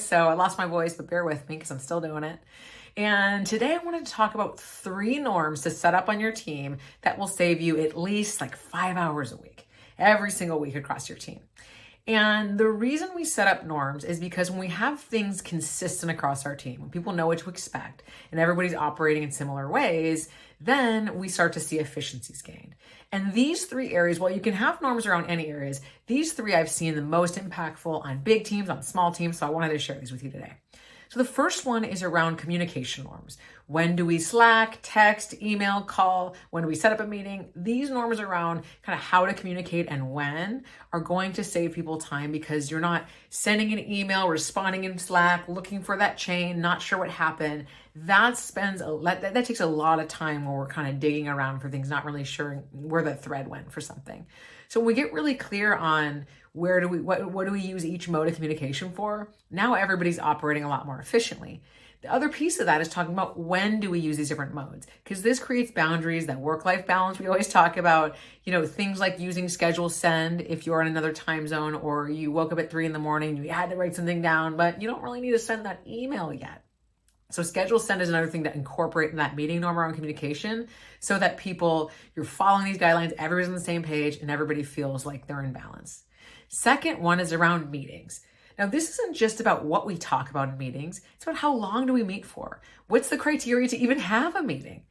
so I lost my voice, but bear with me because I'm still doing it. And today I wanted to talk about 3 norms to set up on your team that will save you at least like 5 hours a week, every single week across your team. And the reason we set up norms is because when we have things consistent across our team, when people know what to expect and everybody's operating in similar ways, then we start to see efficiencies gained. And these 3 areas, while you can have norms around any areas, these 3 I've seen the most impactful on big teams, on small teams, so I wanted to share these with you today. So the first one is around communication norms. When do we Slack, text, email, call? When do we set up a meeting? These norms around kind of how to communicate and when are going to save people time because you're not sending an email, responding in Slack, looking for that chain, not sure what happened. That takes a lot of time when we're kind of digging around for things, not really sure where the thread went for something. So when we get really clear on what do we use each mode of communication for, now everybody's operating a lot more efficiently. The other piece of that is talking about when do we use these different modes, because this creates boundaries, that work-life balance we always talk about, things like using schedule send if you're in another time zone or you woke up at 3 a.m, you had to write something down, but you don't really need to send that email yet. So schedule send is another thing to incorporate in that meeting norm around communication so that you're following these guidelines, everybody's on the same page and everybody feels like they're in balance. Second one is around meetings. Now, this isn't just about what we talk about in meetings. It's about how long do we meet for? What's the criteria to even have a meeting?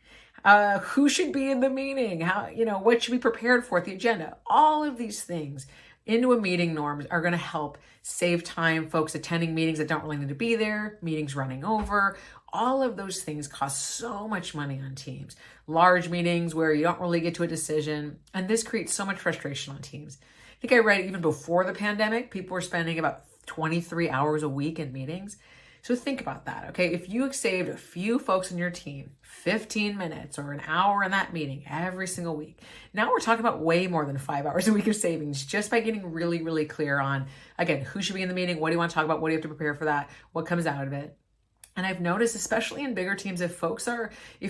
Who should be in the meeting? What should be prepared for at the agenda? All of these things into a meeting norms are going to help save time, folks attending meetings that don't really need to be there, meetings running over. All of those things cost so much money on teams. Large meetings where you don't really get to a decision, and this creates so much frustration on teams. I think I read even before the pandemic, people were spending about 23 hours a week in meetings. So think about that, okay? If you saved a few folks in your team 15 minutes or an hour in that meeting every single week, now we're talking about way more than 5 hours a week of savings just by getting really, really clear on, again, who should be in the meeting, what do you want to talk about, what do you have to prepare for that, what comes out of it. And I've noticed, especially in bigger teams, if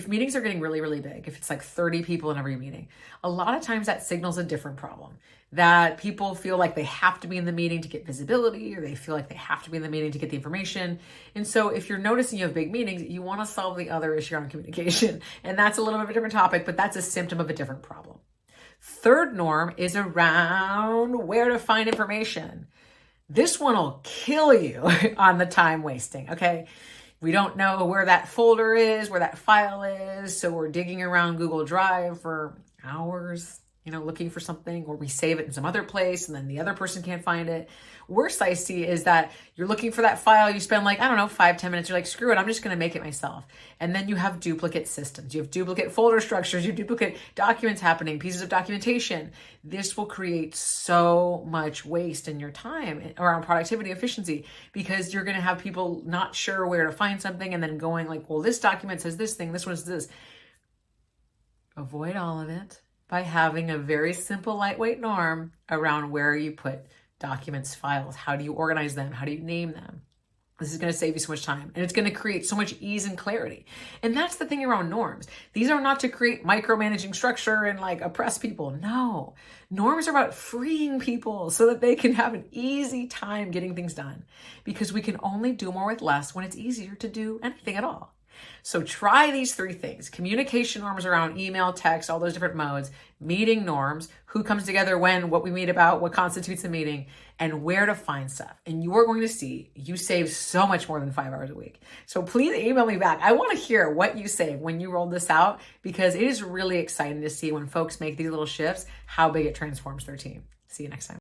meetings are getting really, really big, if it's like 30 people in every meeting, a lot of times that signals a different problem. That people feel like they have to be in the meeting to get visibility, or they feel like they have to be in the meeting to get the information. And so if you're noticing you have big meetings, you want to solve the other issue on communication. And that's a little bit of a different topic, but that's a symptom of a different problem. Third norm is around where to find information. This one will kill you on the time wasting, okay? We don't know where that folder is, where that file is. So we're digging around Google Drive for hours, looking for something, or we save it in some other place and then the other person can't find it. Worst I see is that you're looking for that file. You spend 5-10 minutes. You're like, screw it, I'm just going to make it myself. And then you have duplicate systems. You have duplicate folder structures. You have duplicate documents happening, pieces of documentation. This will create so much waste in your time around productivity efficiency because you're going to have people not sure where to find something and then going well, this document says this thing, this one says this. Avoid all of it by having a very simple, lightweight norm around where you put documents, files. How do you organize them? How do you name them? This is going to save you so much time, and it's going to create so much ease and clarity. And that's the thing around norms. These are not to create micromanaging structure and oppress people. No, norms are about freeing people so that they can have an easy time getting things done, because we can only do more with less when it's easier to do anything at all. So try these 3 things: communication norms around email, text, all those different modes, meeting norms, who comes together when, what we meet about, what constitutes a meeting, and where to find stuff. And you are going to see you save so much more than 5 hours a week. So please email me back. I want to hear what you save when you rolled this out, because it is really exciting to see when folks make these little shifts, how big it transforms their team. See you next time.